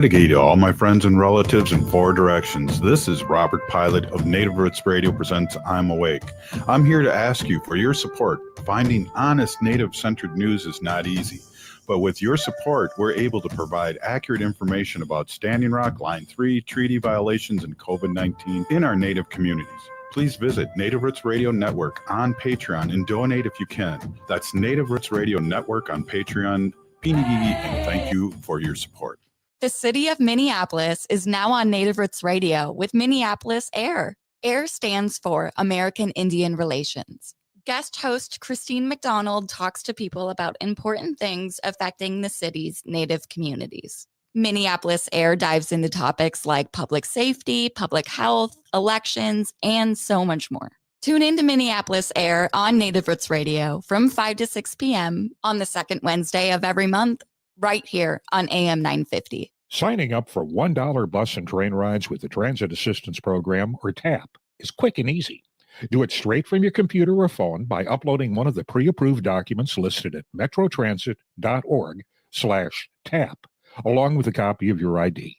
Dedicated to all my friends and relatives in four directions. This is Robert Pilot of Native Roots Radio presents I'm Awake. I'm here to ask you for your support. Finding honest Native-centered news is not easy, but with your support, we're able to provide accurate information about Standing Rock, Line 3, treaty violations, and COVID-19 in our Native communities. Please visit Native Roots Radio Network on Patreon and donate if you can. That's Native Roots Radio Network on Patreon. Pinigigi, and thank you for your support. The city of Minneapolis is now on Native Roots Radio with Minneapolis AIR. AIR stands for American Indian Relations. Guest host Christine McDonald talks to people about important things affecting the city's Native communities. Minneapolis AIR dives into topics like public safety, public health, elections, and so much more. Tune in to Minneapolis AIR on Native Roots Radio from 5 to 6 p.m. on the second Wednesday of every month, right here on AM 950. Signing up for $1 bus and train rides with the Transit Assistance Program, or TAP, is quick and easy. Do it straight from your computer or phone by uploading one of the pre-approved documents listed at metrotransit.org/TAP, along with a copy of your ID.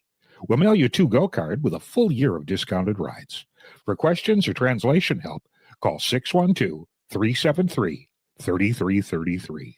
We'll mail you a to-go card with a full year of discounted rides. For questions or translation help, call 612-373-3333.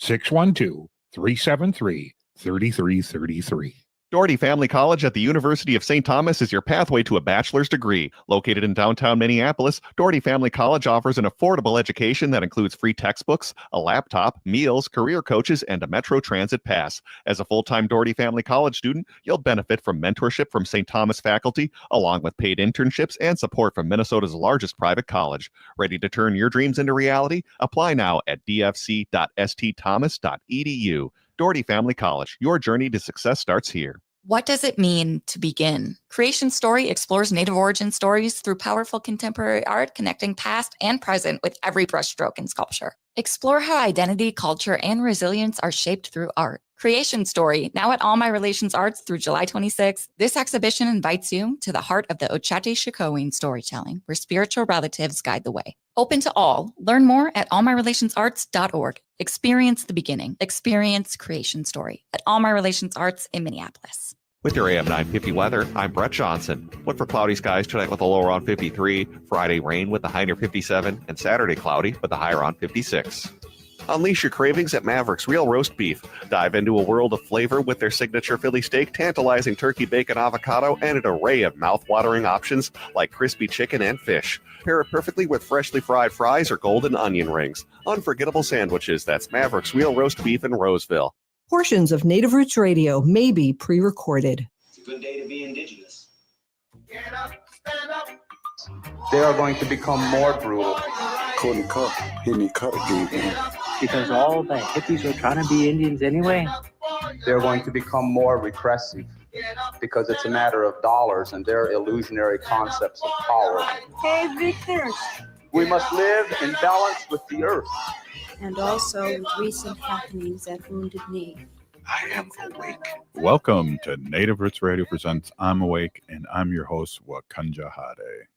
612-373-3333. Doherty Family College at the University of St. Thomas is your pathway to a bachelor's degree. Located in downtown Minneapolis, Doherty Family College offers an affordable education that includes free textbooks, a laptop, meals, career coaches, and a Metro Transit pass. As a full-time Doherty Family College student, you'll benefit from mentorship from St. Thomas faculty, along with paid internships and support from Minnesota's largest private college. Ready to turn your dreams into reality? Apply now at dfc.stthomas.edu. Doherty Family College, your journey to success starts here. What does it mean to begin? Creation Story explores Native origin stories through powerful contemporary art, connecting past and present with every brushstroke in sculpture. Explore how identity, culture, and resilience are shaped through art. Creation Story, now at All My Relations Arts through July 26th. This exhibition invites you to the heart of the Ochate Shikowin storytelling, where spiritual relatives guide the way. Open to all. Learn more at allmyrelationsarts.org. Experience the beginning. Experience Creation Story at All My Relations Arts in Minneapolis. With your AM 950 weather, I'm Brett Johnson. Look for cloudy skies tonight with a low around 53, Friday rain with a high near 57, and Saturday cloudy with a high around 56. Unleash your cravings at Maverick's Real Roast Beef. Dive into a world of flavor with their signature Philly steak, tantalizing turkey bacon avocado, and an array of mouth-watering options like crispy chicken and fish. Pair it perfectly with freshly fried fries or golden onion rings. Unforgettable sandwiches. That's Maverick's Real Roast Beef in Roseville. Portions of Native Roots Radio may be pre-recorded. It's a good day to be indigenous. Get up, stand up. They are going to become more brutal. Couldn't cut, hit me cut again. Because all the hippies were trying to be Indians anyway. They're going to become more repressive because it's a matter of dollars and their illusionary concepts of power. Hey, Victor. We must live in balance with the earth. And also with recent happenings at Wounded Knee. I am awake. Welcome to Native Roots Radio presents I'm Awake, and I'm your host, Wakanja Hade.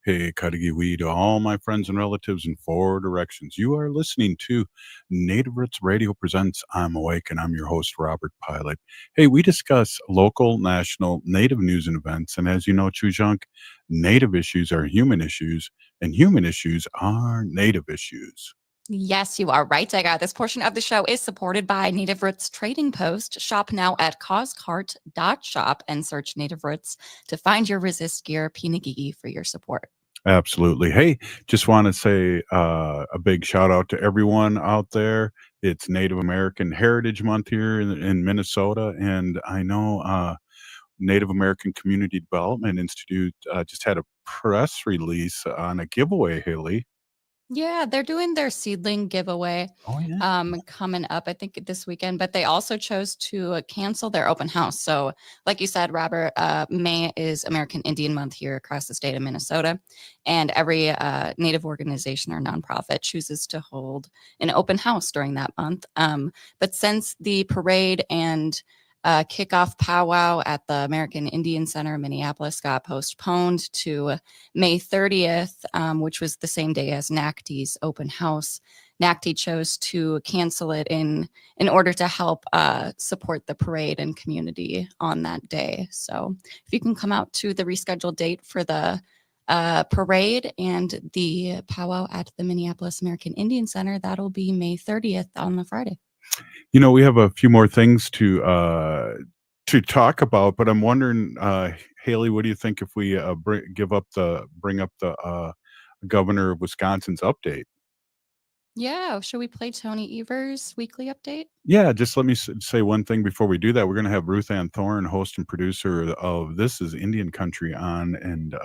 Hey, Karigiwi to all my friends and relatives in four directions. You are listening to Native Roots Radio presents I'm Awake, and I'm your host, Robert Pilot. Hey, we discuss local, national, Native news and events, and as you know, Chujunk, Native issues are human issues, and human issues are Native issues. Yes, you are right, Dega. This portion of the show is supported by Native Roots Trading Post. Shop now at causecart.shop and search Native Roots to find your resist gear Pinigigi for your support. Absolutely. Hey, just want to say a big shout out to everyone out there. It's Native American Heritage Month here in Minnesota, and I know Native American Community Development Institute just had a press release on a giveaway, Haley. Yeah, they're doing their seedling giveaway coming up, I think, this weekend. But they also chose to cancel their open house. So like you said, Robert, May is American Indian Month here across the state of Minnesota. And every Native organization or nonprofit chooses to hold an open house during that month. But since the parade and kickoff powwow at the American Indian Center in Minneapolis got postponed to May 30th, which was the same day as NACD's open house. NACTI chose to cancel it in order to help support the parade and community on that day. So if you can come out to the rescheduled date for the parade and the powwow at the Minneapolis American Indian Center, that'll be May 30th on the Friday. We have a few more things to talk about, but I'm wondering, Haley, what do you think if we bring up the governor of Wisconsin's update? Yeah, should we play Tony Evers' weekly update? Yeah, just let me say one thing before we do that. We're going to have Ruth-Ann Thorn, host and producer of This is Indian Country, on, and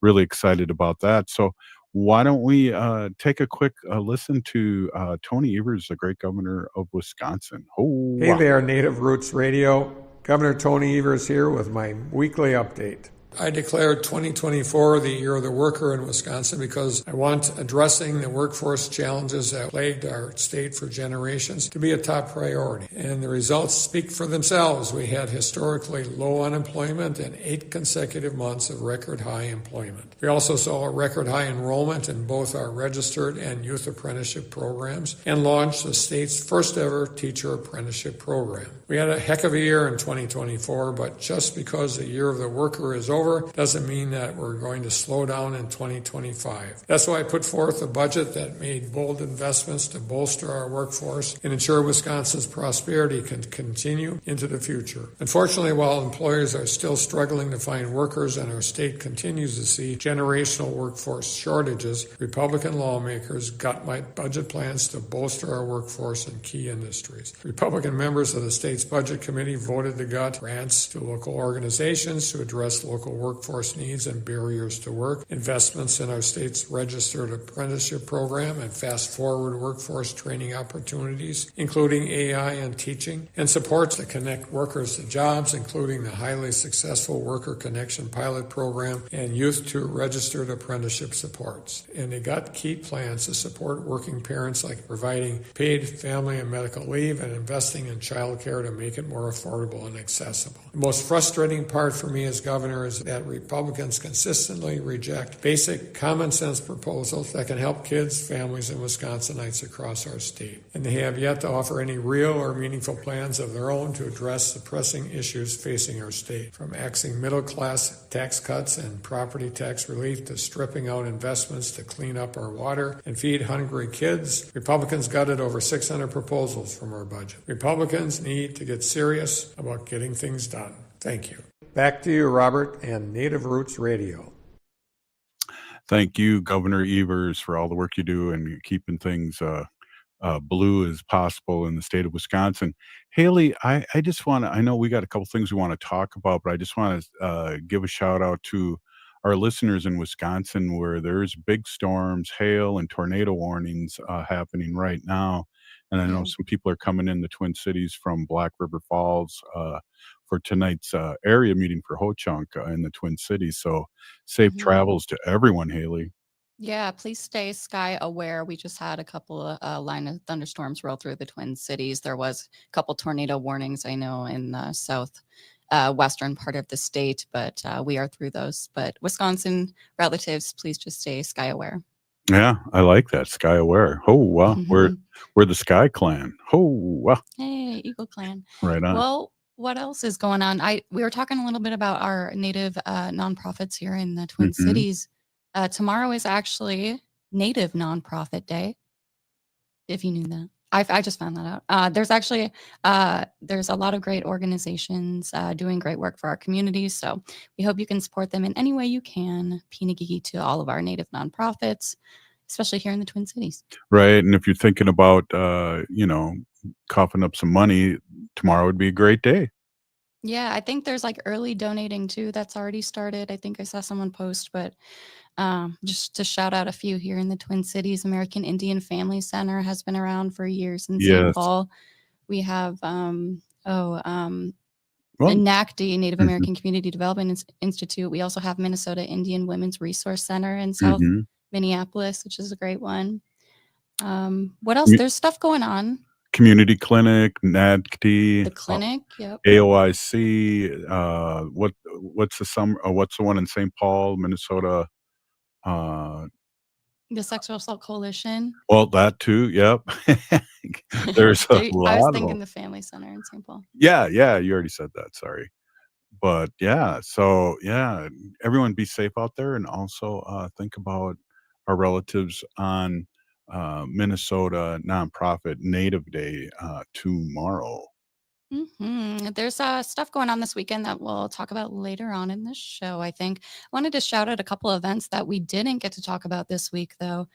really excited about that. So why don't we take a quick listen to Tony Evers, the great governor of Wisconsin. Oh, Hey there, Native Roots Radio. Governor Tony Evers here with my weekly update. I declared 2024 the year of the worker in Wisconsin because I want addressing the workforce challenges that plagued our state for generations to be a top priority. And the results speak for themselves. We had historically low unemployment and 8 consecutive months of record high employment. We also saw a record high enrollment in both our registered and youth apprenticeship programs and launched the state's first ever teacher apprenticeship program. We had a heck of a year in 2024, but just because the year of the worker is over doesn't mean that we're going to slow down in 2025. That's why I put forth a budget that made bold investments to bolster our workforce and ensure Wisconsin's prosperity can continue into the future. Unfortunately, while employers are still struggling to find workers and our state continues to see generational workforce shortages, Republican lawmakers gut my budget plans to bolster our workforce in key industries. Republican members of the state's budget committee voted to gut grants to local organizations to address local workforce needs and barriers to work, investments in our state's registered apprenticeship program and fast-forward workforce training opportunities, including AI and teaching, and supports to connect workers to jobs, including the highly successful Worker Connection pilot program and youth to registered apprenticeship supports. And they got key plans to support working parents, like providing paid family and medical leave and investing in child care to make it more affordable and accessible. The most frustrating part for me as governor is that Republicans consistently reject basic common sense proposals that can help kids, families, and Wisconsinites across our state. And they have yet to offer any real or meaningful plans of their own to address the pressing issues facing our state, from axing middle-class tax cuts and property tax relief to stripping out investments to clean up our water and feed hungry kids. Republicans gutted over 600 proposals from our budget. Republicans need to get serious about getting things done. Thank you. Back to you, Robert, and Native Roots Radio. Thank you, Governor Evers, for all the work you do and keeping things blue as possible in the state of Wisconsin. Haley, I just want to, I know we got a couple things we want to talk about, but I just want to give a shout out to our listeners in Wisconsin, where there's big storms, hail, and tornado warnings happening right now. And I know some people are coming in the Twin Cities from Black River Falls for tonight's area meeting for Ho-Chunk in the Twin Cities. So safe travels to everyone, Haley. Yeah, please stay sky aware. We just had a couple of line of thunderstorms roll through the Twin Cities. There was a couple tornado warnings, I know, in the western part of the state, but we are through those. But Wisconsin relatives, please just stay sky aware. Yeah, I like that, sky aware. Oh wow, we're the Sky Clan. Oh wow. Hey, Eagle Clan. Right on. Well, what else is going on? We were talking a little bit about our Native nonprofits here in the Twin Cities. Tomorrow is actually Native Nonprofit Day, if you knew that. I just found that out. There's actually there's a lot of great organizations doing great work for our communities. So we hope you can support them in any way you can. Pinagigi to all of our Native nonprofits, especially here in the Twin Cities. Right. And if you're thinking about, coughing up some money, tomorrow would be a great day. Yeah, I think there's like early donating too. That's already started. I think I saw someone post, but just to shout out a few here in the Twin Cities, American Indian Family Center has been around for years in St. Paul. We have NACD, Native American Community Development Institute. We also have Minnesota Indian Women's Resource Center in South Minneapolis, which is a great one. What else? There's stuff going on. Community Clinic, NADCT, the clinic, AOIC. What's the one in St. Paul, Minnesota? The Sexual Assault Coalition. Well, that too. Yep. There's a I lot was of thinking them. the Family Center in St. Paul. Yeah. You already said that. Sorry. But yeah, so yeah, everyone be safe out there, and also think about our relatives on Minnesota nonprofit Native Day tomorrow. There's stuff going on this weekend that we'll talk about later on in the show, I think. I wanted to shout out a couple of events that we didn't get to talk about this week, though.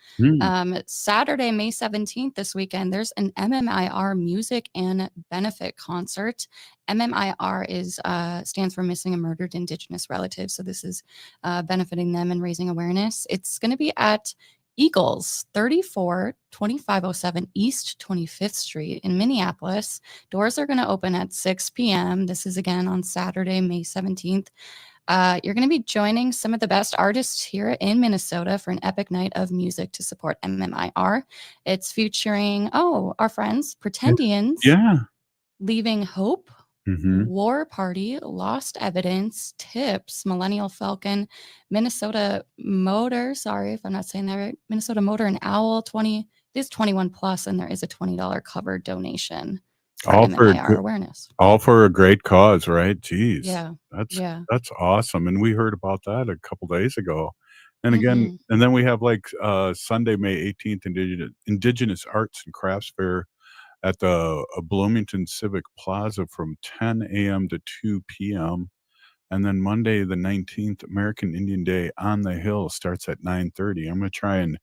Saturday, May 17th, this weekend, there's an MMIR music and benefit concert. MMIR stands for Missing and Murdered Indigenous Relatives. So this is benefiting them and raising awareness. It's going to be at Eagles, 24-2507 East 25th Street in Minneapolis. Doors are going to open at 6 p.m. This is again on Saturday, May 17th. You're going to be joining some of the best artists here in Minnesota for an epic night of music to support MMIR. It's featuring, our friends, Pretendians, Leaving Hope, War Party, Lost Evidence, Tips, Millennial Falcon, Minnesota Motor, sorry if I'm not saying that right, Minnesota Motor and Owl, it is 21 plus, and there is a $20 cover donation for MMIR awareness. All for a great cause, right? Jeez. Yeah. That's awesome. And we heard about that a couple days ago. And again, and then we have like Sunday, May 18th, Indigenous Arts and Crafts Fair at the Bloomington Civic Plaza from 10 a.m. to 2 p.m. And then Monday, the 19th, American Indian Day on the Hill starts at 9:30. I'm going to try and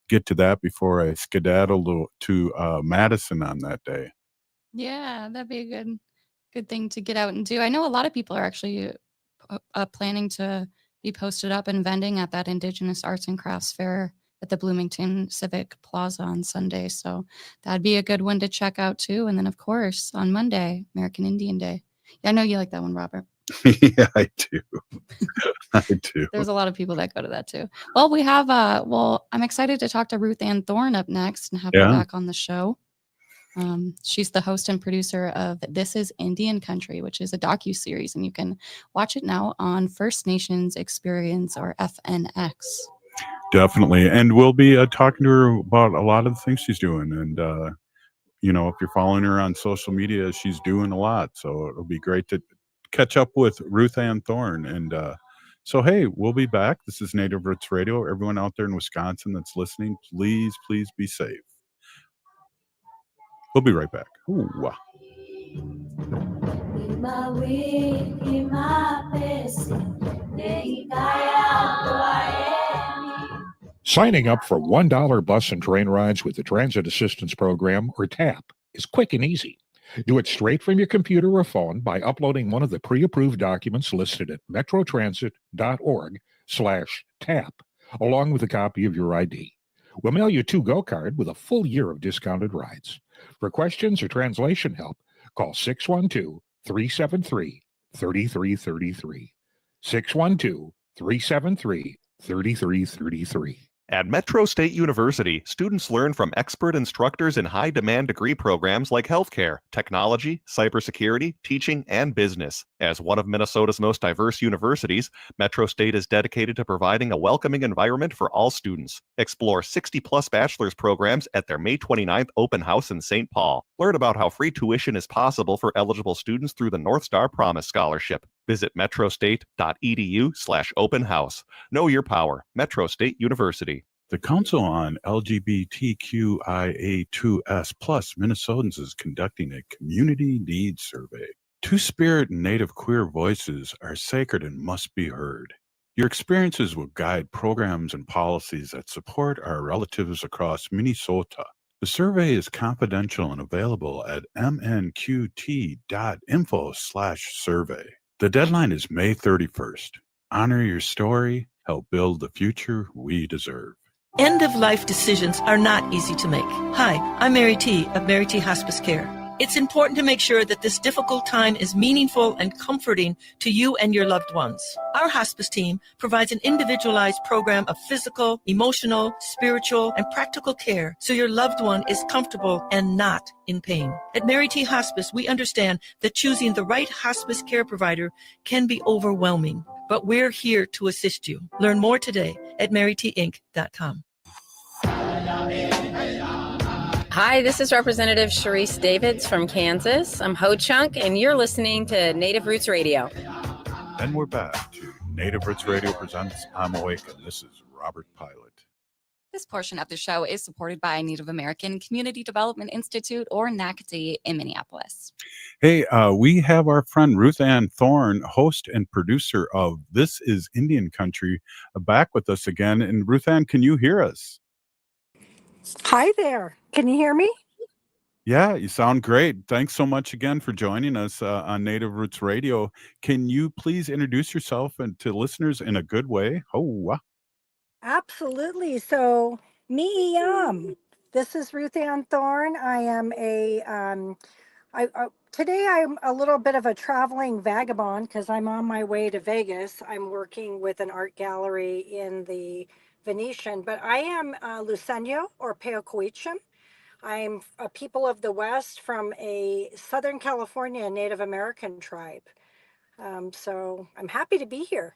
get to that before I skedaddle to Madison on that day. Yeah, that'd be a good thing to get out and do. I know a lot of people are actually planning to be posted up and vending at that Indigenous Arts and Crafts Fair at the Bloomington Civic Plaza on Sunday. So that'd be a good one to check out too. And then of course on Monday, American Indian Day. Yeah, I know you like that one, Robert. Yeah, I do. I do. There's a lot of people that go to that too. Well, we have I'm excited to talk to Ruth-Ann Thorn up next and have her back on the show. She's the host and producer of This is Indian Country, which is a docuseries, and you can watch it now on First Nations Experience or FNX. Definitely. And we'll be talking to her about a lot of the things she's doing. And, if you're following her on social media, she's doing a lot. So it'll be great to catch up with Ruth-Ann Thorn. And so, hey, we'll be back. This is Native Roots Radio. Everyone out there in Wisconsin that's listening, please be safe. We'll be right back. Ooh. Signing up for $1 bus and train rides with the Transit Assistance Program, or TAP, is quick and easy. Do it straight from your computer or phone by uploading one of the pre-approved documents listed at metrotransit.org/TAP, along with a copy of your ID. We'll mail you a to-go card with a full year of discounted rides. For questions or translation help, call 612-373-3333. 612-373-3333. At Metro State University, students learn from expert instructors in high-demand degree programs like healthcare, technology, cybersecurity, teaching, and business. As one of Minnesota's most diverse universities, Metro State is dedicated to providing a welcoming environment for all students. Explore 60-plus bachelor's programs at their May 29th open house in St. Paul. Learn about how free tuition is possible for eligible students through the North Star Promise Scholarship. Visit metrostate.edu/open house. Know your power. Metro State University. The Council on LGBTQIA2S+ Minnesotans is conducting a community needs survey. Two-spirit and Native queer voices are sacred and must be heard. Your experiences will guide programs and policies that support our relatives across Minnesota. The survey is confidential and available at mnqt.info/survey. The deadline is May 31st. Honor your story. Help build the future we deserve. End-of-life decisions are not easy to make. Hi, I'm Mary T. of Mary T. Hospice Care. It's important to make sure that this difficult time is meaningful and comforting to you and your loved ones. Our hospice team provides an individualized program of physical, emotional, spiritual, and practical care so your loved one is comfortable and not in pain. At Mary T. Hospice, we understand that choosing the right hospice care provider can be overwhelming, but we're here to assist you. Learn more today at marytinc.com. Hi, this is Representative Sharice Davids from Kansas. I'm Ho Chunk, and you're listening to Native Roots Radio. And we're back to Native Roots Radio presents I'm Awake, and this is Robert Pilot. This portion of the show is supported by Native American Community Development Institute, or NACD, in Minneapolis. Hey, we have our friend Ruth-Ann Thorn, host and producer of This is Indian Country, back with us again. And Ruth-Ann, can you hear us? Hi there. Can you hear me? Yeah, you sound great. Thanks so much again for joining us on Native Roots Radio. Can you please introduce yourself and to listeners in a good way? Oh, Absolutely. So, this is Ruth-Ann Thorn. I am today I'm a little bit of a traveling vagabond because I'm on my way to Vegas. I'm working with an art gallery in the Venetian, but I am Luceño or Peocoicham. I'm a people of the West from a Southern California Native American tribe. So I'm happy to be here.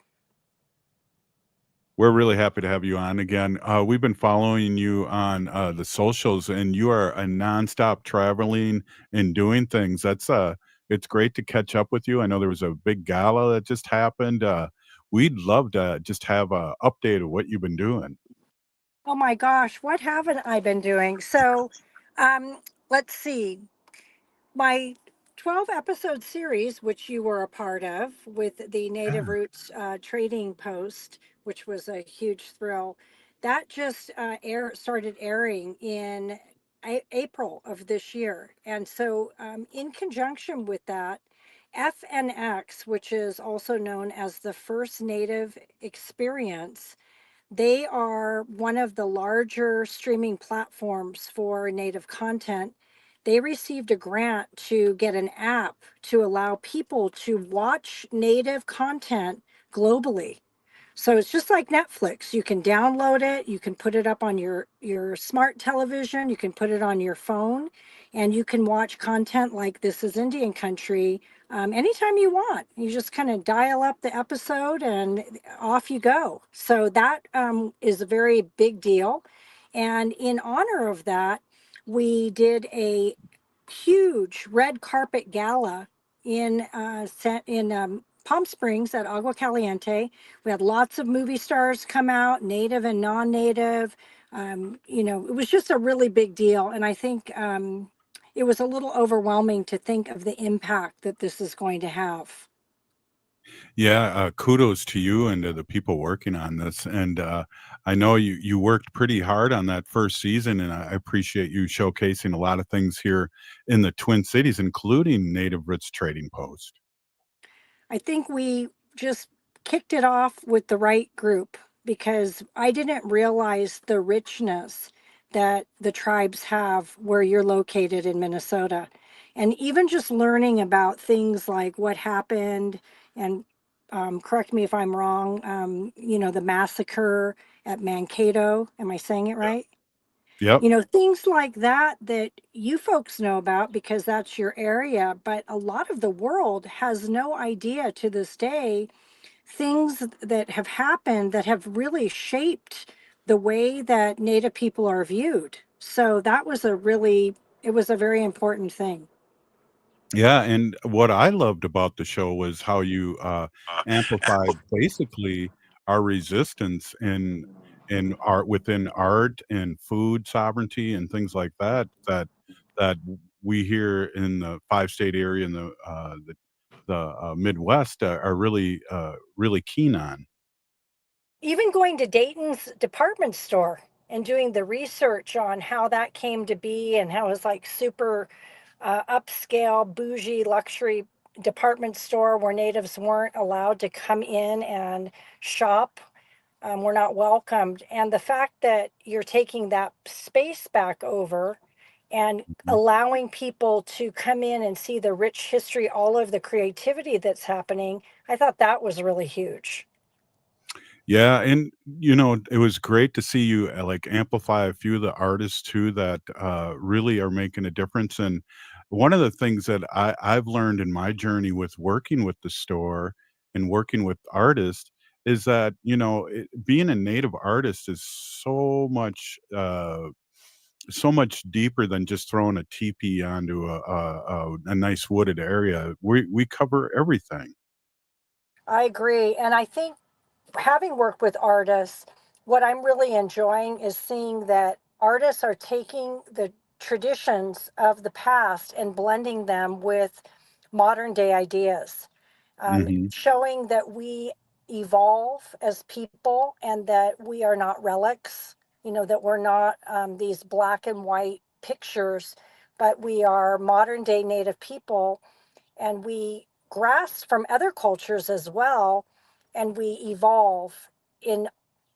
we're really happy to have you on again. We've been following you on the socials, and you are a nonstop traveling and doing things. It's great to catch up with you. I know there was a big gala that just happened. We'd love to just have a update of what you've been doing. Oh my gosh, what haven't I been doing? So, let's see. My 12 episode series, which you were a part of with the Native Roots Trading Post, which was a huge thrill, that just started airing in April of this year. And so, in conjunction with that, FNX, which is also known as the First Native Experience, they are one of the larger streaming platforms for Native content. They received a grant to get an app to allow people to watch Native content globally. So it's just like Netflix. You can download it, you can put it up on your smart television, you can put it on your phone, and you can watch content like This is Indian Country anytime you want. You just kind of dial up the episode and off you go. So that is a very big deal. And in honor of that, we did a huge red carpet gala in Palm Springs at Agua Caliente. We had lots of movie stars come out, native and non-native. It was just a really big deal. And I think it was a little overwhelming to think of the impact that this is going to have. Yeah, kudos to you and to the people working on this. And I know you worked pretty hard on that first season, and I appreciate you showcasing a lot of things here in the Twin Cities, including Native Roots Trading Post. I think we just kicked it off with the right group because I didn't realize the richness that the tribes have where you're located in Minnesota. And even just learning about things like what happened, and correct me if I'm wrong, the massacre at Mankato. Am I saying it right? Yep. Things like that you folks know about because that's your area, but a lot of the world has no idea to this day, things that have happened that have really shaped the way that Native people are viewed. So that was it was a very important thing. Yeah, and what I loved about the show was how you amplified basically our resistance in art, within art and food sovereignty and things like that we here in the five-state area and the Midwest are really keen on. Even going to Dayton's department store and doing the research on how that came to be and how it was like super upscale, bougie, luxury department store where natives weren't allowed to come in and shop. Were not welcomed. And the fact that you're taking that space back over and allowing people to come in and see the rich history, all of the creativity that's happening, I thought that was really huge. Yeah, and it was great to see you like amplify a few of the artists too that really are making a difference. And one of the things that I've learned in my journey with working with the store and working with artists is that being a native artist is so much so much deeper than just throwing a teepee onto a nice wooded area. We cover everything. I agree. And I think having worked with artists, what I'm really enjoying is seeing that artists are taking the traditions of the past and blending them with modern day ideas, Hmm. showing that we evolve as people and that we are not relics, that we're not these black and white pictures, but we are modern day native people and we grasp from other cultures as well, and we evolve in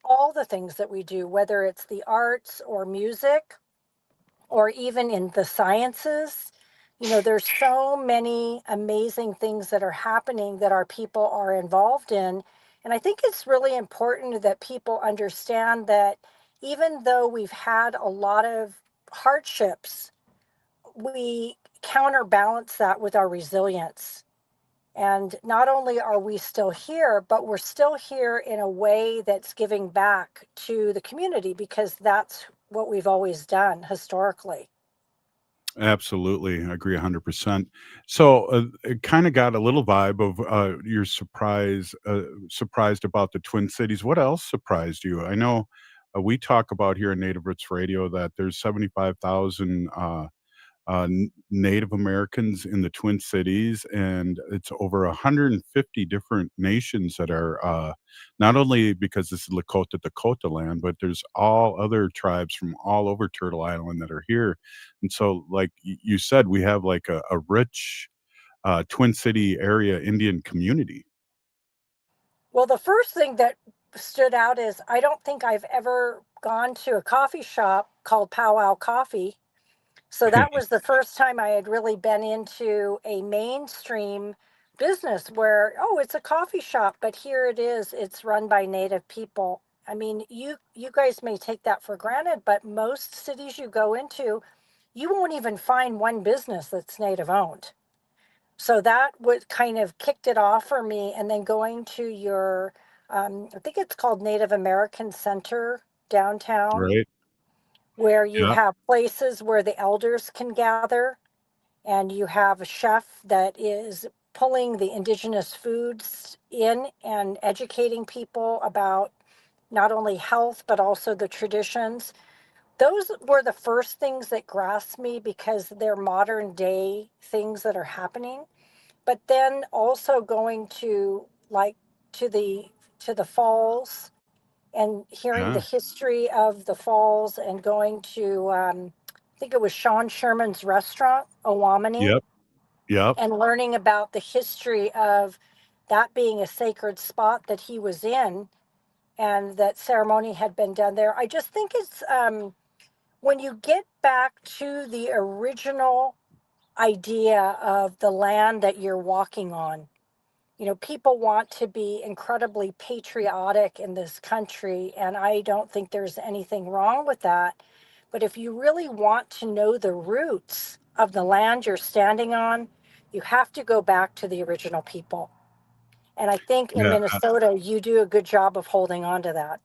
all the things that we do, whether it's the arts or music or even in the sciences. There's so many amazing things that are happening that our people are involved in. And I think it's really important that people understand that even though we've had a lot of hardships, we counterbalance that with our resilience. And not only are we still here, but we're still here in a way that's giving back to the community because that's what we've always done historically. Absolutely, I agree 100%. So, it kinda got a little vibe of, your surprised about the Twin Cities. What else surprised you? I know, we talk about here in Native Roots Radio that there's 75,000, Native Americans in the Twin Cities, and it's over 150 different nations that are not only because this is Lakota Dakota land, but there's all other tribes from all over Turtle Island that are here. And so, like you said, we have like a rich Twin City area Indian community. Well, the first thing that stood out is I don't think I've ever gone to a coffee shop called Powwow Coffee. So that was the first time I had really been into a mainstream business where, oh, it's a coffee shop, but here it is. It's run by Native people. I mean, you guys may take that for granted, but most cities you go into, you won't even find one business that's Native owned. So that would kind of kicked it off for me. And then going to your, I think it's called Native American Center downtown, Right. where you Yeah. have places where the elders can gather, and you have a chef that is pulling the indigenous foods in and educating people about not only health but also the traditions. Those were the first things that grasped me because they're modern day things that are happening. But then also going to like to the falls and hearing the Yeah. history of the falls and going to I think it was Sean Sherman's restaurant, Owamani, Yep. Yep. and learning about the history of that being a sacred spot that he was in and that ceremony had been done there. I just think it's when you get back to the original idea of the land that you're walking on. People want to be incredibly patriotic in this country, and I don't think there's anything wrong with that. But if you really want to know the roots of the land you're standing on, you have to go back to the original people. And I think in Yeah. Minnesota, you do a good job of holding on to that.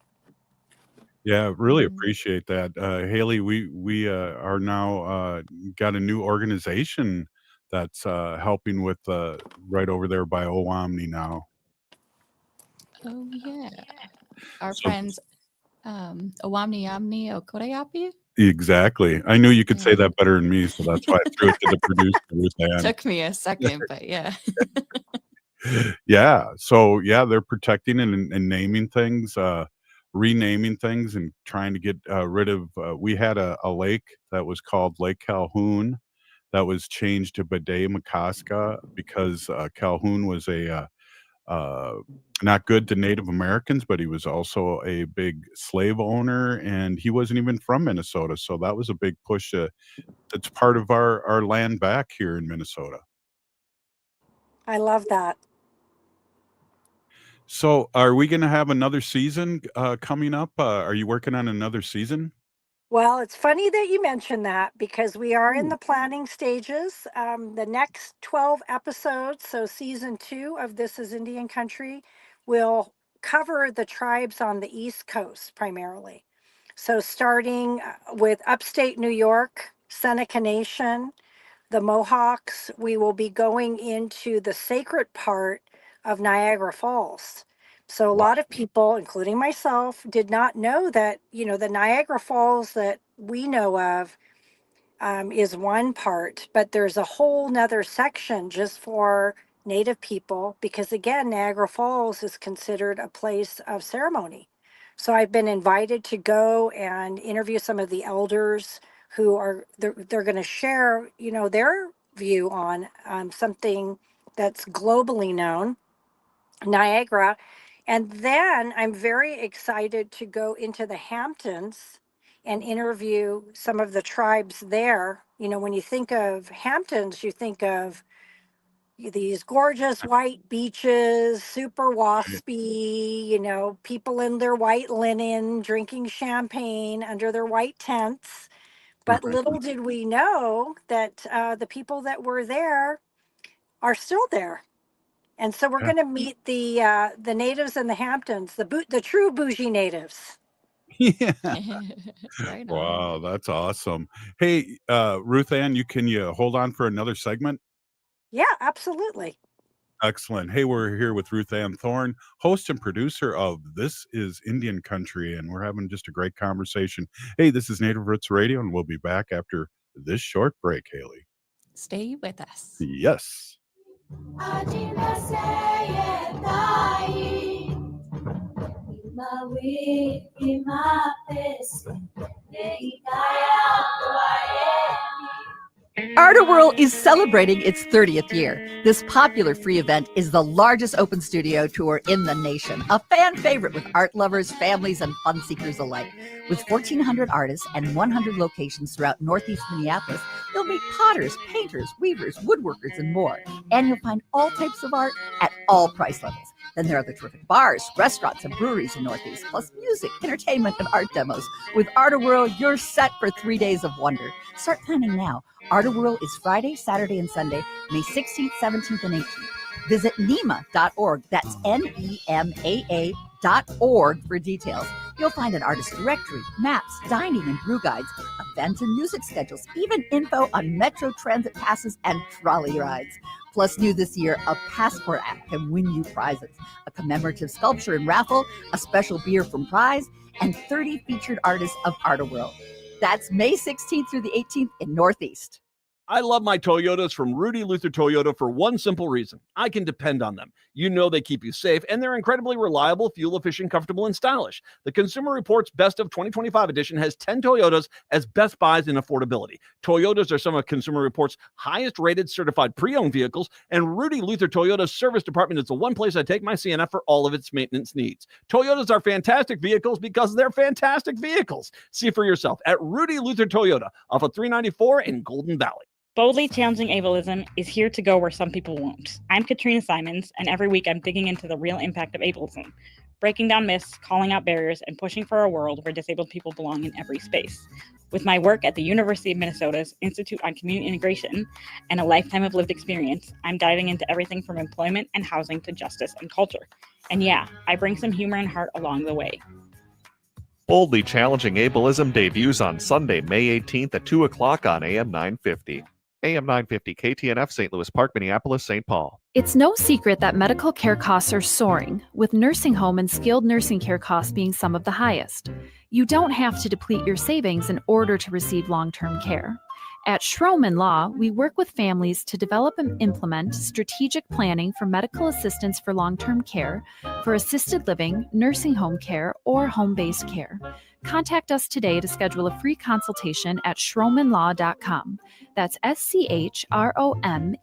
Yeah, really Mhm. appreciate that. Haley, we are now got a new organization that's helping with right over there by Owamni now. Oh, yeah. Our So friends, Owamni Yamni Okoreapi. exactly. I knew you could say Yeah. that better than me, so that's why I threw it to the producer, Ruth-Ann. Took me a second, but yeah. Yeah. So yeah, they're protecting and naming things, renaming things, and trying to get rid of. We had a lake that was called Lake Calhoun that was changed to Bade Makaska because Calhoun was a not good to Native Americans, but he was also a big slave owner, and he wasn't even from Minnesota. So that was a big push. That's part of our land back here in Minnesota. I love that. So, are we gonna have another season, coming up? Are you working on another season? Well, it's funny that you mentioned that because we are in the planning stages. The next 12 episodes, so season 2 of This is Indian Country, will cover the tribes on the East Coast primarily. So starting with upstate New York, Seneca Nation, the Mohawks, we will be going into the sacred part of Niagara Falls. So a lot of people, including myself, did not know that, the Niagara Falls that we know of is one part, but there's a whole nother section just for Native people, because again, Niagara Falls is considered a place of ceremony. So I've been invited to go and interview some of the elders who are, they're going to share, their view on something that's globally known, Niagara. And then I'm very excited to go into the Hamptons and interview some of the tribes there. When you think of Hamptons, you think of these gorgeous white beaches, super waspy, people in their white linen, drinking champagne under their white tents. But little did we know that the people that were there are still there. And so we're going to meet the natives in the Hamptons, the true bougie natives. Yeah. Right on. Wow, that's awesome. Hey, Ruth-Ann, can you hold on for another segment? Yeah, absolutely. Excellent. Hey, we're here with Ruth-Ann Thorn, host and producer of This is Indian Country, and we're having just a great conversation. Hey, this is Native Roots Radio, and we'll be back after this short break, Haley. Stay with us. Yes. Art-A-Whirl is celebrating its 30th year. This popular free event is the largest open studio tour in the nation, a fan favorite with art lovers, families, and fun seekers alike. With 1,400 artists and 100 locations throughout Northeast Minneapolis, you'll meet potters, painters, weavers, woodworkers, and more. And you'll find all types of art at all price levels. Then there are the terrific bars, restaurants, and breweries in Northeast, plus music, entertainment, and art demos. With Art-A-Whirl, you're set for 3 days of wonder. Start planning now. Art-A-Whirl is Friday, Saturday, and Sunday, May 16th, 17th, and 18th. Visit NEMA.org. That's NEMAA.org for details. You'll find an artist directory, maps, dining and brew guides, events and music schedules, even info on Metro Transit passes and trolley rides. Plus, new this year, a passport app can win you prizes, a commemorative sculpture and raffle, a special beer from prize, and 30 featured artists of Art-A-Whirl. That's May 16th through the 18th in Northeast. I love my Toyotas from Rudy Luther Toyota for one simple reason. I can depend on them. You know they keep you safe, and they're incredibly reliable, fuel-efficient, comfortable, and stylish. The Consumer Reports Best of 2025 edition has 10 Toyotas as best buys in affordability. Toyotas are some of Consumer Reports' highest-rated certified pre-owned vehicles, and Rudy Luther Toyota's service department is the one place I take my Sienna for all of its maintenance needs. Toyotas are fantastic vehicles because they're fantastic vehicles. See for yourself at Rudy Luther Toyota off of 394 in Golden Valley. Boldly challenging ableism is here to go where some people won't. I'm Katrina Simons, and every week I'm digging into the real impact of ableism, breaking down myths, calling out barriers, and pushing for a world where disabled people belong in every space. With my work at the University of Minnesota's Institute on Community Integration and a lifetime of lived experience, I'm diving into everything from employment and housing to justice and culture. And yeah, I bring some humor and heart along the way. Boldly Challenging Ableism debuts on Sunday, May 18th at 2 o'clock on AM 950. AM 950 KTNF, St. Louis Park, Minneapolis, St. Paul. It's no secret that medical care costs are soaring, with nursing home and skilled nursing care costs being some of the highest. You don't have to deplete your savings in order to receive long-term care. At Schroman Law, we work with families to develop and implement strategic planning for medical assistance for long-term care, for assisted living, nursing home care, or home-based care. Contact us today to schedule a free consultation at schromenlaw.com. That's SCHROMEN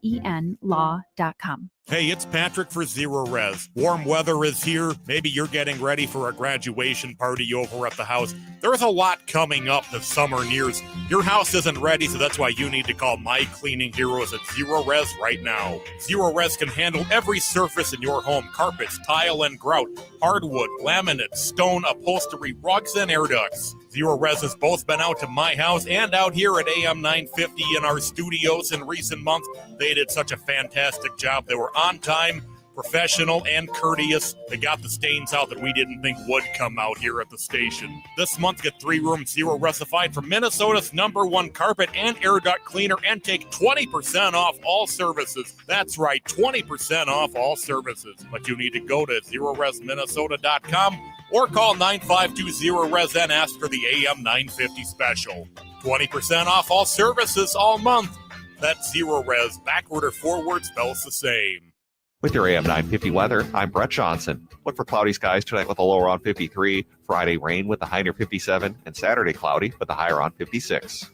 law.com. Hey, it's Patrick for Zero Res. Warm weather is here. Maybe you're getting ready for a graduation party over at the house. There's a lot coming up as summer nears. Your house isn't ready, so that's why you need to call my cleaning heroes at Zero Res right now. Zero Res can handle every surface in your home: carpets, tile and grout, hardwood, laminate, stone, upholstery, rugs, and air ducts. Zero Res has both been out to my house and out here at AM 950 in our studios in recent months. They did such a fantastic job. They were on time, professional and courteous. They got the stains out that we didn't think would come out here at the station. This month, get 3-room Zero Resified from Minnesota's #1 carpet and air duct cleaner and take 20% off all services. That's right, 20% off all services. But you need to go to ZeroResMinnesota.com or call 9520-RES and ask for the AM 950 special. 20% off all services all month. That's Zero Res. Backward or forward spells the same. With your AM 950 weather, I'm Brett Johnson. Look for cloudy skies tonight with a low around 53, Friday rain with a high near 57, and Saturday cloudy with a high around 56.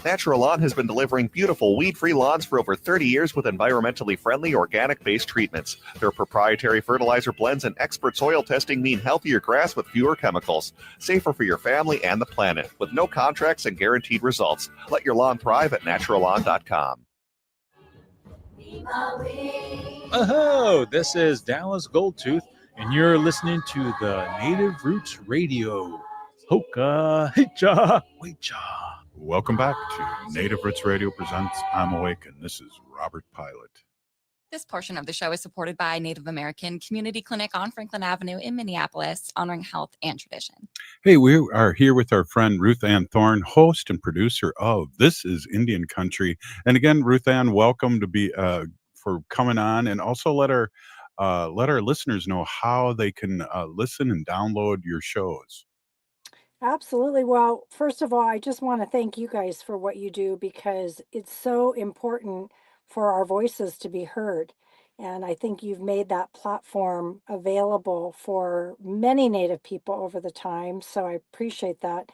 Natural Lawn has been delivering beautiful weed-free lawns for over 30 years with environmentally friendly, organic-based treatments. Their proprietary fertilizer blends and expert soil testing mean healthier grass with fewer chemicals, safer for your family and the planet, with no contracts and guaranteed results. Let your lawn thrive at naturalawn.com. Oh, this is Dallas Goldtooth, and you're listening to the Native Roots Radio. Hoka, hicha, wecha. Welcome back to Native Roots Radio presents I'm Awake, and this is Robert Pilot. This portion of the show is supported by Native American Community Clinic on Franklin Avenue in Minneapolis, honoring health and tradition. Hey, we are here with our friend Ruth-Ann Thorn, host and producer of This is Indian Country. And again, Ruth-Ann, welcome to be for coming on, and also let our listeners know how they can listen and download your shows. Absolutely. Well, first of all, I just want to thank you guys for what you do, because it's so important for our voices to be heard. And I think you've made that platform available for many Native people over the time. So I appreciate that.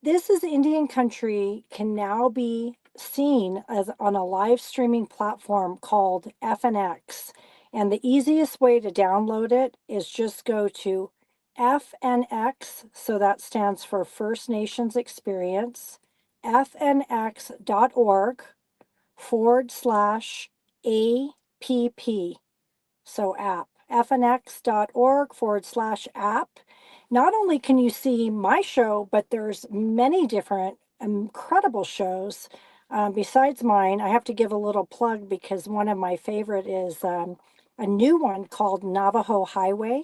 This is Indian Country can now be seen as on a live streaming platform called FNX. And the easiest way to download it is just go to FNX, so that stands for First Nations Experience, fnx.org/APP. So app, fnx.org/app. Not only can you see my show, but there's many different incredible shows besides mine. I have to give a little plug because one of my favorite is a new one called Navajo Highway.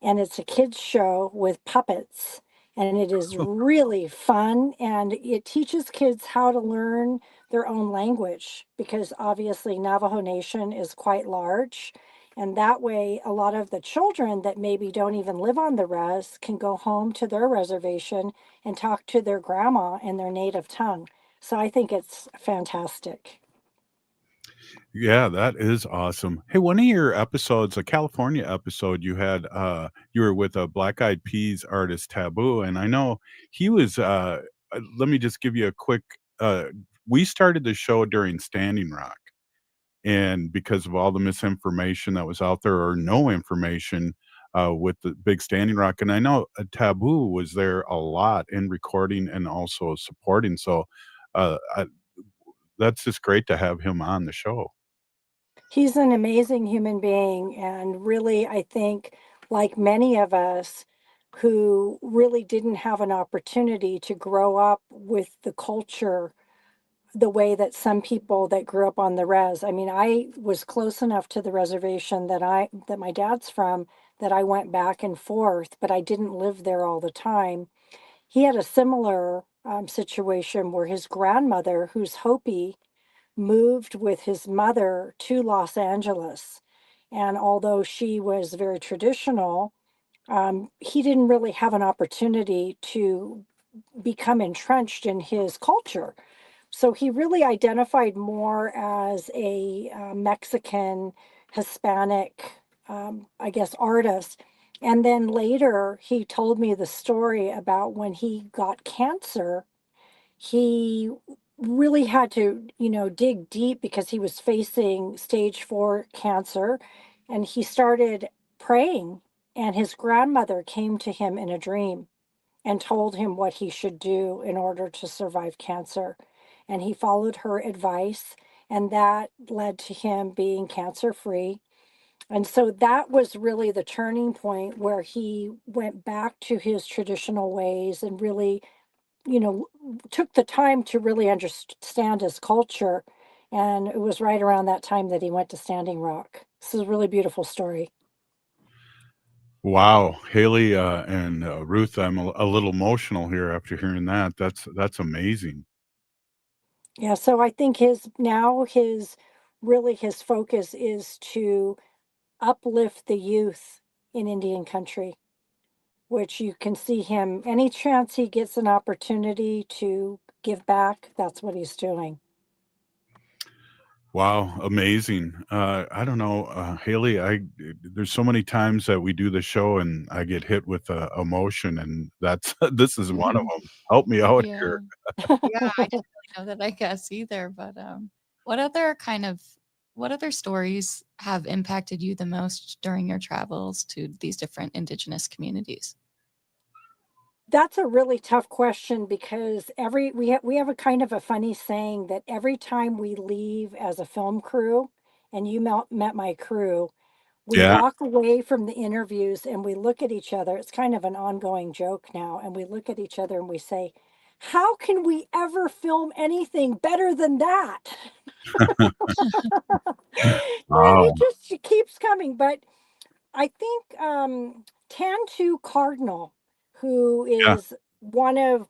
And it's a kids show with puppets, and it is really fun, and it teaches kids how to learn their own language, because obviously Navajo Nation is quite large, and that way a lot of the children that maybe don't even live on the res can go home to their reservation and talk to their grandma in their native tongue. So I think it's fantastic. Yeah, that is awesome. Hey, one of your episodes, a California episode, you had you were with a Black Eyed Peas artist, Taboo, and I know he was let me just give you a quick we started the show during Standing Rock, and because of all the misinformation that was out there, or no information with the big Standing Rock, and I know Taboo was there a lot in recording and also supporting, so that's just great to have him on the show. He's an amazing human being, and really, I think, like many of us who really didn't have an opportunity to grow up with the culture the way that some people that grew up on the res. I mean, I was close enough to the reservation that my dad's from, that I went back and forth, but I didn't live there all the time. He had a similar situation where his grandmother, who's Hopi, moved with his mother to Los Angeles. And although she was very traditional, he didn't really have an opportunity to become entrenched in his culture. So he really identified more as a Mexican, Hispanic, I guess, artist. And then later, he told me the story about when he got cancer. He really had to, dig deep because he was facing stage 4 cancer. And he started praying, and his grandmother came to him in a dream and told him what he should do in order to survive cancer. And he followed her advice, and that led to him being cancer free. And so that was really the turning point where he went back to his traditional ways and really, took the time to really understand his culture. And it was right around that time that he went to Standing Rock. This is a really beautiful story. Wow, Haley and Ruth, I'm a little emotional here after hearing that. That's amazing. Yeah, so I think his focus is to uplift the youth in Indian country, which you can see him any chance he gets an opportunity to give back, that's what he's doing. Wow, amazing. I don't know, Haley. There's so many times that we do the show and I get hit with emotion, and that's this is one of them. Help me out Yeah. here. Yeah, I didn't really know that, I guess, either, but, what other kind of what other stories have impacted you the most during your travels to these different indigenous communities? That's a really tough question because we have a kind of a funny saying that every time we leave as a film crew, and you met my crew, we Yeah. walk away from the interviews and we look at each other. It's kind of an ongoing joke now, and we look at each other and we say, "How can we ever film anything better than that?" And Wow. it just keeps coming. But I think Tantu Cardinal, who Yeah. is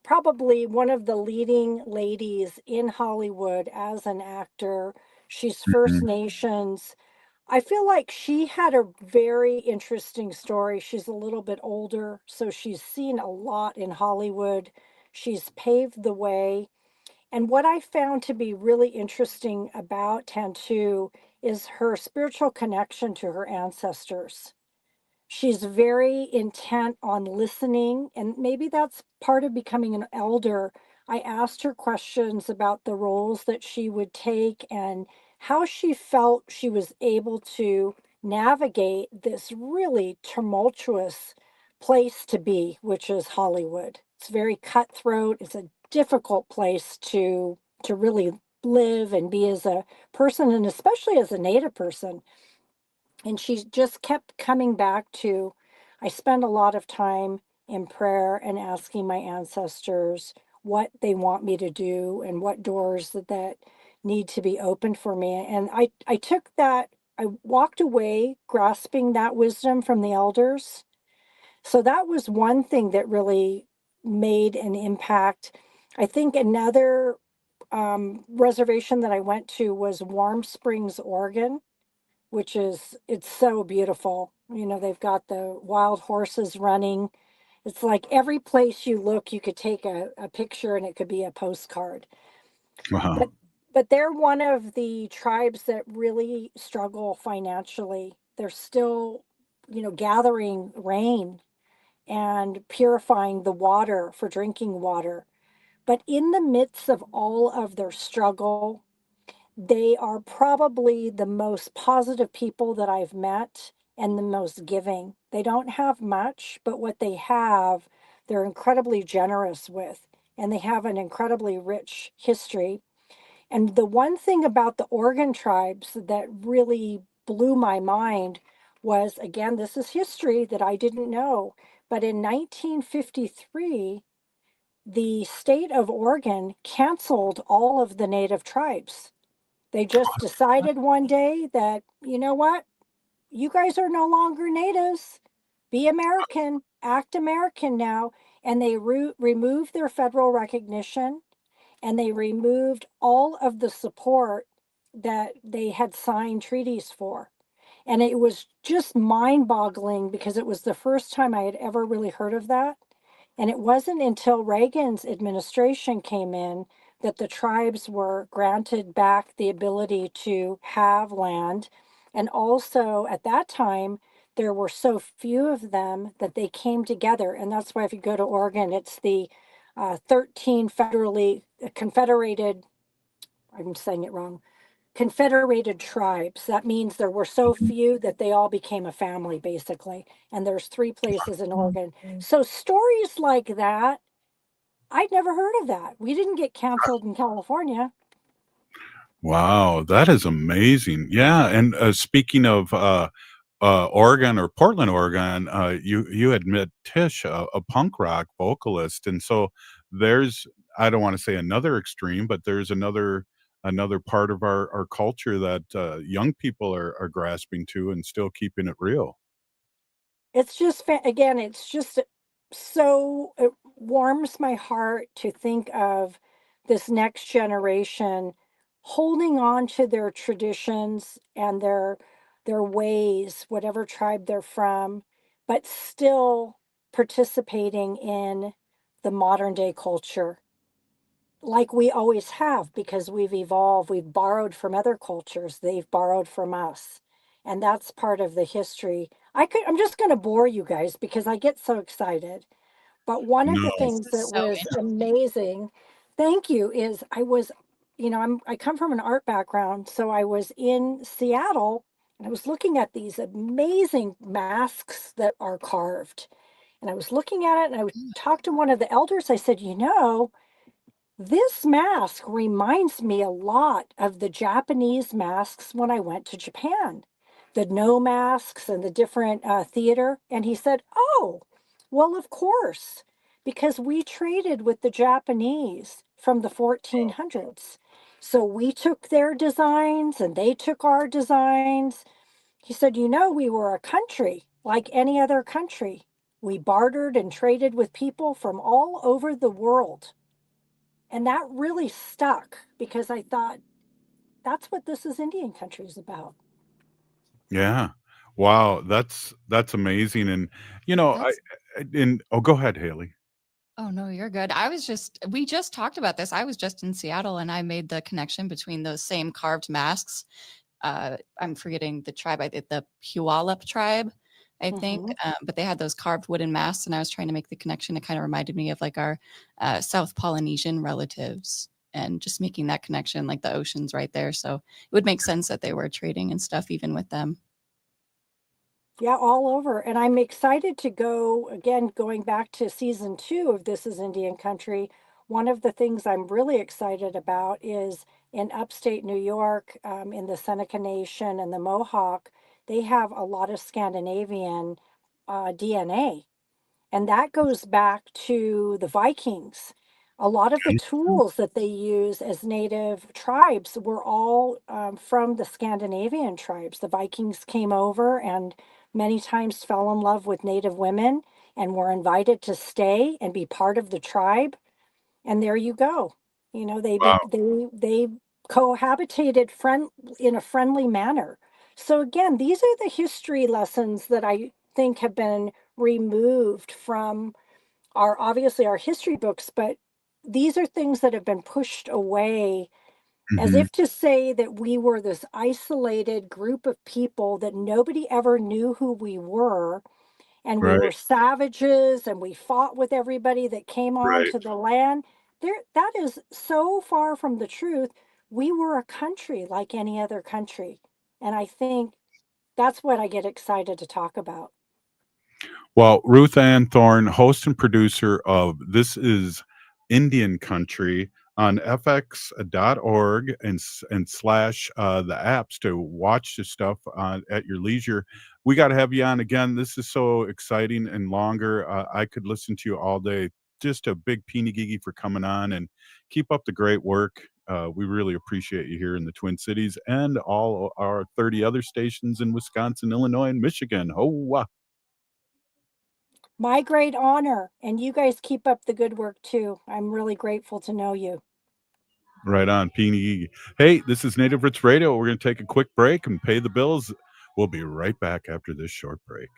probably one of the leading ladies in Hollywood as an actor, she's First Mhm. Nations. I feel like she had a very interesting story. She's a little bit older, so she's seen a lot in Hollywood. She's paved the way. And what I found to be really interesting about Tantu is her spiritual connection to her ancestors. She's very intent on listening, and maybe that's part of becoming an elder. I asked her questions about the roles that she would take and how she felt she was able to navigate this really tumultuous place to be, which is Hollywood. It's very cutthroat. It's a difficult place to really live and be as a person, and especially as a Native person. And she just kept coming back to, I spend a lot of time in prayer and asking my ancestors what they want me to do and what doors that need to be opened for me. And I took that, I walked away grasping that wisdom from the elders. So that was one thing that really made an impact. I think another reservation that I went to was Warm Springs, Oregon, which is, it's so beautiful. You know, they've got the wild horses running. It's like every place you look, you could take a picture and it could be a postcard. Wow. But they're one of the tribes that really struggle financially. They're still, gathering rain and purifying the water for drinking water. But in the midst of all of their struggle, they are probably the most positive people that I've met and the most giving. They don't have much, but what they have, they're incredibly generous with, and they have an incredibly rich history. And the one thing about the Oregon tribes that really blew my mind was, again, this is history that I didn't know, but in 1953, the state of Oregon canceled all of the native tribes. They just decided one day that, you know what? You guys are no longer natives. Be American, act American now. And they removed their federal recognition, and they removed all of the support that they had signed treaties for. And it was just mind boggling because it was the first time I had ever really heard of that. And it wasn't until Reagan's administration came in that the tribes were granted back the ability to have land. And also at that time, there were so few of them that they came together. And that's why if you go to Oregon, it's the 13 federally confederated, I'm saying it wrong, confederated tribes. That means there were so few that they all became a family, basically. And there's 3 places in Oregon. So stories like that, I'd never heard of that. We didn't get canceled in California. Wow, that is amazing. Yeah, and speaking of Oregon or Portland, Oregon, you had met Tish, a punk rock vocalist, and so there's, I don't want to say another extreme, but there's another another part of our culture that young people are grasping to and still keeping it real. It's just, again, it's just so, it warms my heart to think of this next generation holding on to their traditions and their ways, whatever tribe they're from, but still participating in the modern day culture like we always have, because we've evolved, we've borrowed from other cultures, they've borrowed from us. And that's part of the history. I'm just going to bore you guys because I get so excited. But one of No. the This things is that so was interesting. amazing, thank you, is I come from an art background, so I was in Seattle and I was looking at these amazing masks that are carved. And I was looking at it and I talked to one of the elders. I said, this mask reminds me a lot of the Japanese masks when I went to Japan, the no masks and the different theater. And he said, "Oh, well, of course, because we traded with the Japanese from the 1400s. So we took their designs and they took our designs." He said, "We were a country like any other country. We bartered and traded with people from all over the world." And that really stuck because I thought that's what this is Indian country is about. Yeah. Wow, that's amazing. And That's go ahead, Haley. Oh no, you're good. We just talked about this. I was just in Seattle and I made the connection between those same carved masks. I'm forgetting the tribe. I did the Puyallup tribe, I think. Mhm. But they had those carved wooden masks, and I was trying to make the connection. It kind of reminded me of like our South Polynesian relatives, and just making that connection, like the ocean's right there. So it would make sense that they were trading and stuff, even with them. Yeah, all over. And I'm excited to go again, going back to season 2 of This is Indian Country. One of the things I'm really excited about is in upstate New York, in the Seneca Nation and the Mohawk, they have a lot of Scandinavian DNA. And that goes back to the Vikings. A lot of the tools that they use as native tribes were all from the Scandinavian tribes. The Vikings came over and many times fell in love with native women and were invited to stay and be part of the tribe. And there you go. Wow. They cohabitated in a friendly manner. So again, these are the history lessons that I think have been removed from obviously our history books, but these are things that have been pushed away as Mhm. if to say that we were this isolated group of people that nobody ever knew who we were, and we Right, were savages and we fought with everybody that came right. onto the land. That is so far from the truth. We were a country like any other country. And I think that's what I get excited to talk about. Well, Ruth-Ann Thorn, host and producer of This is Indian Country on fx.org and slash the apps to watch the stuff at your leisure. We got to have you on again. This is so exciting and longer. I could listen to you all day. Just a big peeny gigi for coming on, and keep up the great work. We really appreciate you here in the Twin Cities and all our 30 other stations in Wisconsin, Illinois, and Michigan. Ho! My great honor. And you guys keep up the good work too. I'm really grateful to know you. Right on, Peony. Hey, this is Native Roots Radio. We're going to take a quick break and pay the bills. We'll be right back after this short break.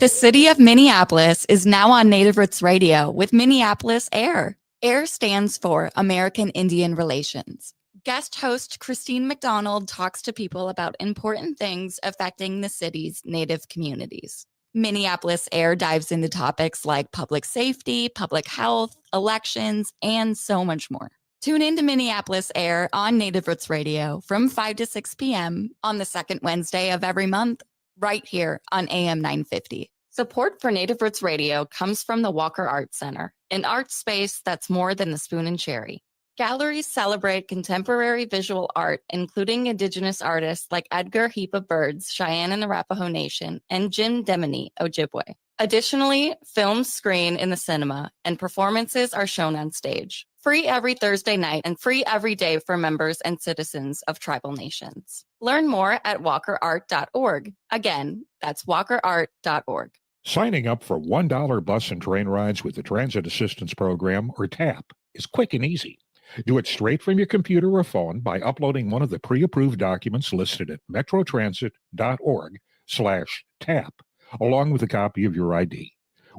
The city of Minneapolis is now on Native Roots Radio with Minneapolis Air. AIR stands for American Indian Relations. Guest host Christine McDonald talks to people about important things affecting the city's Native communities. Minneapolis Air dives into topics like public safety, public health, elections, and so much more. Tune in to Minneapolis Air on Native Roots Radio from 5 to 6 p.m. on the second Wednesday of every month, right here on AM 950. Support for Native Roots Radio comes from the Walker Arts Center, an art space that's more than the spoon and cherry. Galleries celebrate contemporary visual art, including indigenous artists like Edgar Heap of Birds, Cheyenne and Arapaho Nation, and Jim Demini, Ojibwe. Additionally, films screen in the cinema and performances are shown on stage. Free every Thursday night and free every day for members and citizens of tribal nations. Learn more at walkerart.org. Again, that's walkerart.org. Signing up for $1 bus and train rides with the Transit Assistance Program, or TAP, is quick and easy. Do it straight from your computer or phone by uploading one of the pre-approved documents listed at metrotransit.org/TAP, along with a copy of your ID.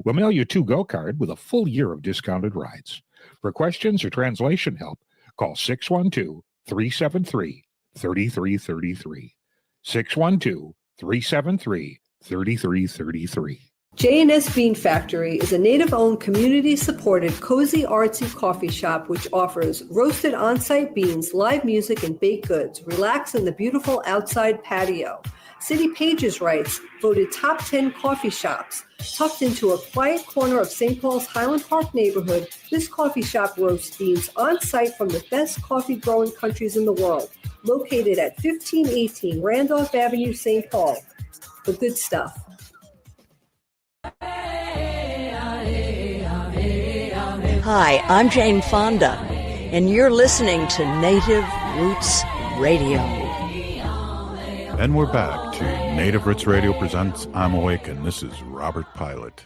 We'll mail you a to-go card with a full year of discounted rides. For questions or translation help, call 612-373-3333. 612-373-3333. J&S Bean Factory is a native-owned, community-supported, cozy, artsy coffee shop which offers roasted on-site beans, live music, and baked goods. Relax in the beautiful outside patio. City Pages writes, voted top 10 coffee shops. Tucked into a quiet corner of St. Paul's Highland Park neighborhood, this coffee shop roasts beans on-site from the best coffee-growing countries in the world. Located at 1518 Randolph Avenue, St. Paul. The good stuff. Hi, I'm Jane Fonda, and you're listening to Native Roots Radio. And we're back to Native Roots Radio presents I'm Awake, and this is Robert Pilot.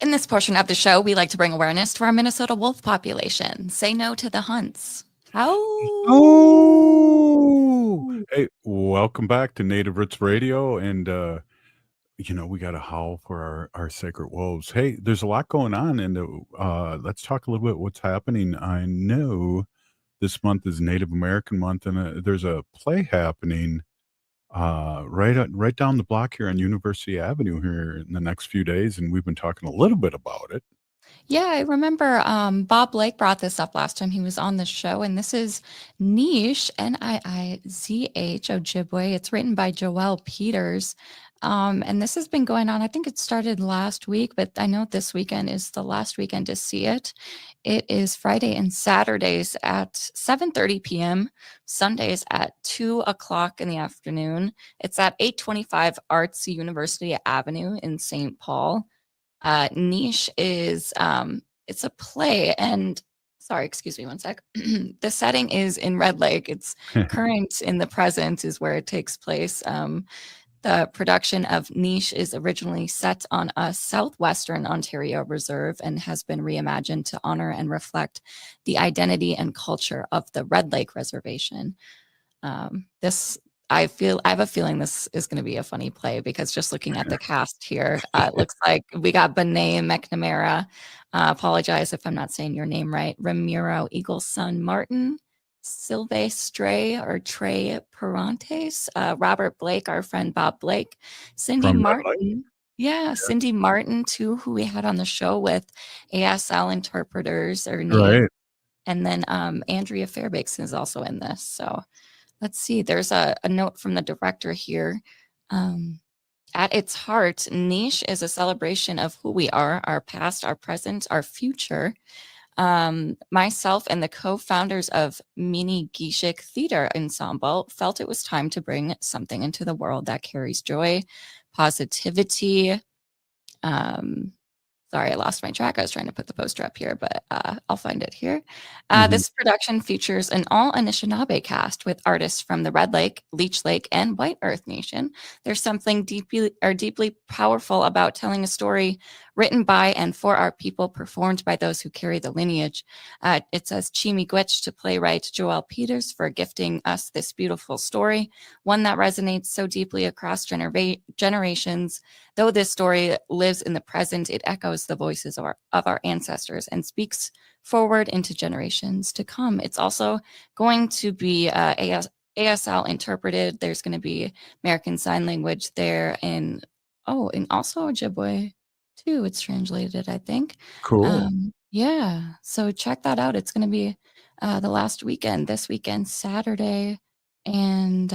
In this portion of the show, we like to bring awareness to our Minnesota wolf population. Say no to the hunts. Oh! Hey, welcome back to Native Roots Radio, and we got to howl for our sacred wolves. Hey, there's a lot going on, and let's talk a little bit what's happening. I know this month is Native American Month, and there's a play happening right down the block here on University Avenue here in the next few days, and we've been talking a little bit about it. Yeah, I remember Bob Blake brought this up last time he was on the show, and this is Niche, Niizh, Ojibwe. It's written by Joelle Peters. And this has been going on. I think it started last week, but I know this weekend is the last weekend to see it. It is Friday and Saturdays at 7:30 p.m., Sundays at 2 o'clock in the afternoon. It's at 825 Arts University Avenue in St. Paul. Niche is, it's a play, and sorry, excuse me one sec. The setting is in Red Lake. It's current in the present is where it takes place. The production of Niche is originally set on a southwestern Ontario reserve and has been reimagined to honor and reflect the identity and culture of the Red Lake Reservation. I have a feeling this is going to be a funny play because just looking at the cast here, it looks like we got Benet McNamara. Apologize if I'm not saying your name right. Ramiro Eagleson Martin. Silvestre or Trey Perantes, Robert Blake, our friend Bob Blake, Cindy Martin. Yeah, Cindy Martin, too, who we had on the show with ASL interpreters or Native. Right. And then Andrea Fairbanks is also in this. So let's see. There's a note from the director here. At its heart, Niche is a celebration of who we are, our past, our present, our future. Myself and the co-founders of Mini Gishik Theater Ensemble felt it was time to bring something into the world that carries joy, positivity. Sorry, I lost my track. I was trying to put the poster up here, but I'll find it here. This production features an all Anishinaabe cast with artists from the Red Lake, Leech Lake, and White Earth Nation. There's something deeply powerful about telling a story written by and for our people, performed by those who carry the lineage. It says Chimigwech to playwright Joelle Peters for gifting us this beautiful story, one that resonates so deeply across generations. Though this story lives in the present, it echoes the voices of our ancestors and speaks forward into generations to come. It's also going to be ASL interpreted. There's going to be American Sign Language there, and also Ojibwe too. It's translated, I think. Cool. Yeah, so check that out. It's going to be the last weekend, this weekend, Saturday and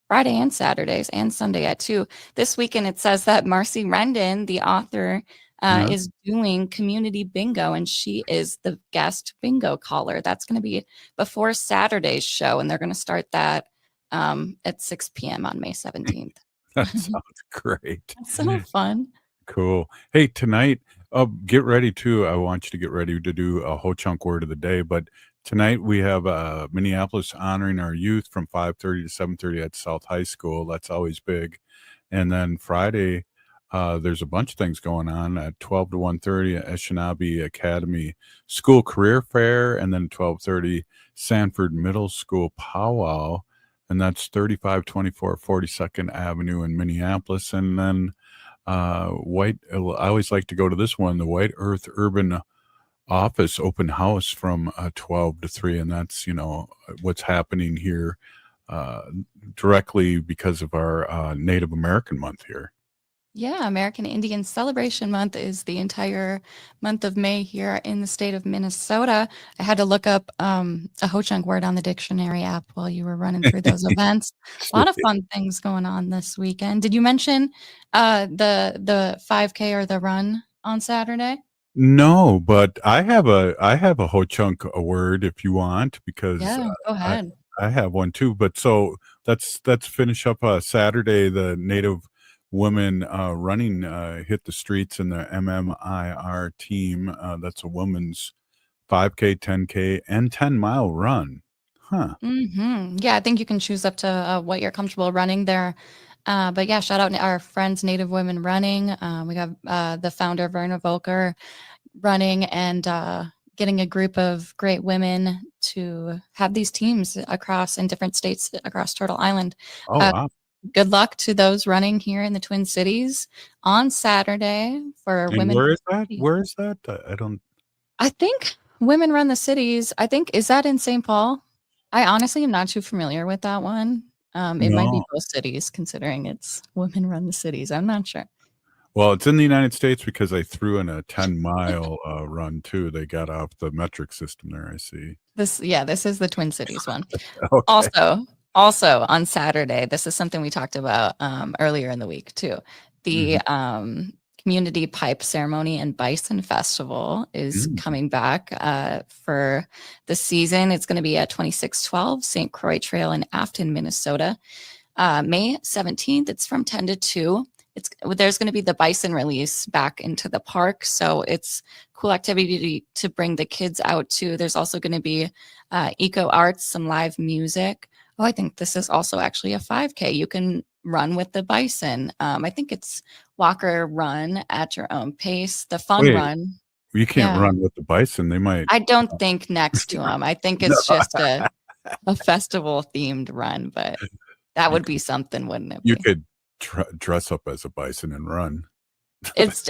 Friday and Saturdays and Sunday at 2. This weekend, it says that Marcy Rendon, the author, Yeah. is doing community bingo, and she is the guest bingo caller. That's going to be before Saturday's show, and they're going to start that at 6 p.m. on May 17th. That sounds great. That's so fun. Cool. Hey, tonight, get ready too. I want you to get ready to do a Ho Chunk word of the day. But tonight we have Minneapolis honoring our youth from 5:30 to 7:30 at South High School. That's always big. And then Friday, there's a bunch of things going on at 12 to 1:30 at Eshenabi Academy School Career Fair, and then 12:30 Sanford Middle School Powwow, and that's 3524 42nd Avenue in Minneapolis. And then I always like to go to this one, the White Earth Urban Office open house from 12 to 3, and that's what's happening here directly because of our Native American month here. Yeah, American Indian Celebration Month is the entire month of May here in the state of Minnesota. I had to look up a Ho Chunk word on the dictionary app while you were running through those events. A lot of fun things going on this weekend. Did you mention the 5K or the run on Saturday? No, but I have a Ho Chunk word if you want, because Yeah, go ahead. I have one too. But so let's finish up Saturday. The Native women running hit the streets in the MMIR team. That's a women's 5K, 10K, and 10-mile run. Huh. Yeah, I think you can choose up to what you're comfortable running there. But yeah, shout out to our friends, Native Women Running. We have the founder, Verna Volker, running and getting a group of great women to have these teams in different states across Turtle Island. Oh, wow. Good luck to those running here in the Twin Cities on Saturday for And women. where is that? Where is that? I don't. I think Women Run the Cities. Is that in St. Paul? I honestly am not too familiar with that one. It might be No. both cities, considering it's Women Run the Cities. I'm not sure. Well, it's in the United States because they threw in a 10-mile run too. They got off the metric system there. I see. This is the Twin Cities one. Okay. Also on Saturday, this is something we talked about earlier in the week too. The Community Pipe Ceremony and Bison Festival is coming back for the season. It's going to be at 2612 St. Croix Trail in Afton, Minnesota. May 17th, it's from 10 to 2. There's going to be the bison release back into the park, so it's cool activity to bring the kids out to. There's also going to be eco arts, some live music. Oh, I think this is also actually a 5K. You can run with the bison. I think it's walk or run at your own pace. The fun run. You can't run with the bison. They might. I don't think next to them. I think it's just a festival themed run, but that would be something, wouldn't it? You could dress up as a bison and run.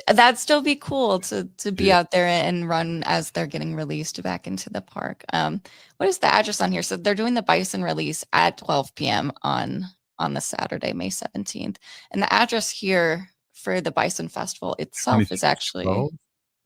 That'd still be cool to be out there and run as they're getting released back into the park. What is the address on here? So they're doing the bison release at 12 p.m. on the Saturday, May 17th. And the address here for the Bison Festival itself is actually. Oh,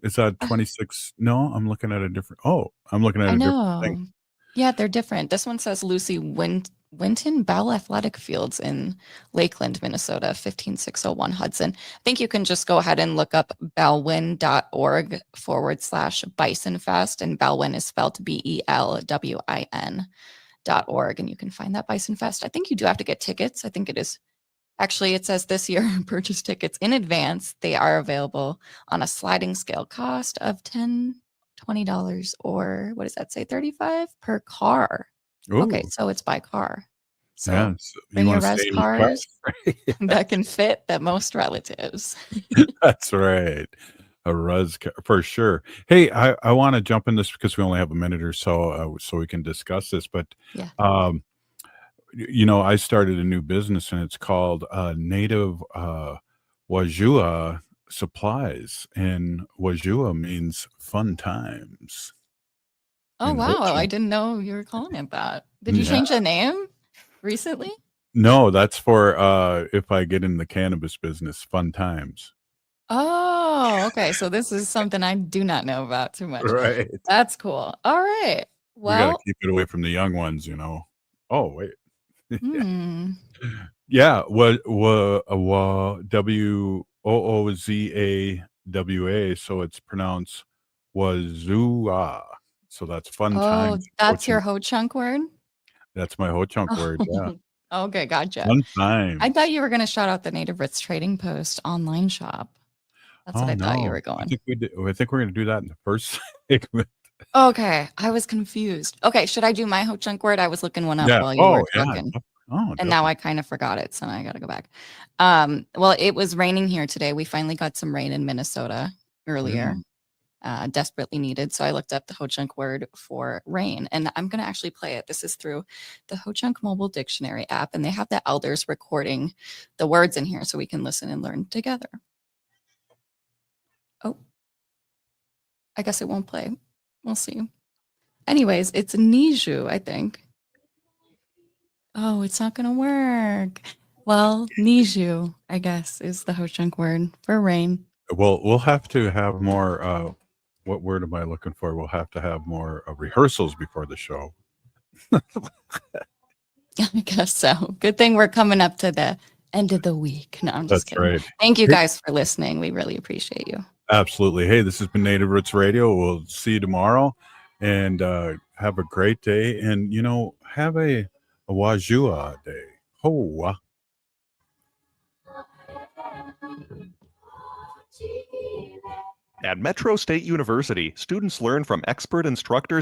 is that 26? No, I'm looking at a different. Oh, I'm looking at a different thing. Yeah, they're different. This one says Lucy Winton Bell Athletic Fields in Lakeland, Minnesota, 15601 Hudson. I think you can just go ahead and look up bellwin.org/bisonfest, and Bellwin is spelled BELWIN.org, and you can find that Bison Fest. I think you do have to get tickets. I think it is. Actually, it says this year, purchase tickets in advance. They are available on a sliding scale cost of $10, $20, or what does that say? $35 per car. Ooh. Okay, so it's by car. So yes, bring your res cars that can fit that most relatives. That's right. A res car for sure. Hey, I want to jump in this because we only have a minute or so, so we can discuss this. But yeah. I started a new business, and it's called Native Wajua Supplies, and Wajua means fun times. Oh, wow. I didn't know you were calling it that. Did you change the name recently? No, that's for if I get in the cannabis business, fun times. Oh, okay. So this is something I do not know about too much. Right. That's cool. All right. Well, we got to keep it away from the young ones, Oh, wait. Yeah. WOOZA WA, so it's pronounced Wazua. So that's fun Oh, times. that's your Ho-chunk. ho-chunk word? That's my ho-chunk word. Yeah. Okay, gotcha. Fun I times. thought you were going to shout out the Native Roots Trading Post online shop. That's what Oh I thought you no. were going. I think we're going to do that in the first segment. Okay, I was confused. Okay, should I do my ho-chunk word? I was looking one up Yeah. while you were Oh, yeah. talking. Oh, And now I kind of forgot it, so now I got to go back. Well, it was raining here today. We finally got some rain in Minnesota earlier. Desperately needed. So I looked up the ho-chunk word for rain, and I'm going to actually play it. This is through the ho-chunk mobile dictionary app, and they have the elders recording the words in here so we can listen and learn together. Oh, I guess it won't play. We'll see. Anyways, it's Niju, I think. Oh, it's not going to work. Well, Niju, I guess, is the ho-chunk word for rain. Well, we'll have to have more. What word am I looking for? We'll have to have more rehearsals before the show. I guess so. Good thing we're coming up to the end of the week. No, I'm just That's kidding. right. Thank you Hey- guys for listening. We really appreciate you. Absolutely. Hey, this has been Native Roots Radio. We'll see you tomorrow, and have a great day. And have a Wajua day. Hoa. At Metro State University, students learn from expert instructors